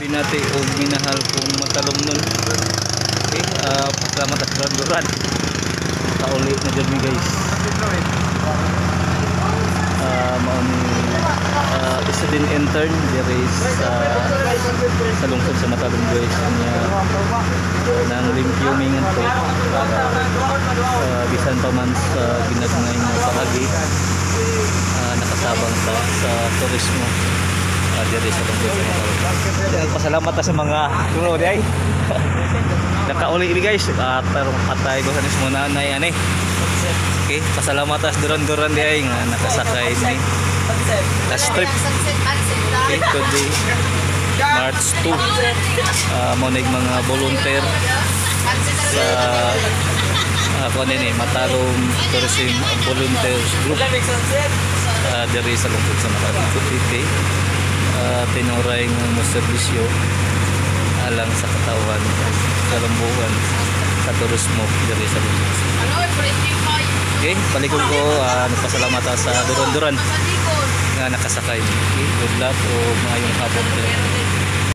binati o minahal kong matalom nun. Okay, salamat at duran kauli na dyan mi guys. Mauni isa din intern diri sa lungsod sa Matalom guys. Nang limpyuming to bisan pa man sa ginagmay mo paagi nakasabang sa turismo diri sa lungsod sa Matalom. Pasalamat sa mga crew day. Nakauli ini guys tarong patay ko sa mo nanay ani. Okay, pasalamat as duran-duran day nga nakasakay ni last trip. Okay, today March 2 mo na mga volunteer sa ako ni Matalom Tourism Volunteers Group diri sa lungsod sa Matalom City. Tinuray ng mga serbisyo alang sa katawan sa lambuan sa turismo diri sa lungsod. Okay, palikod ko nagpasalamat sa duran-duran nga nakasakay. Okay, good luck o mayong hapon.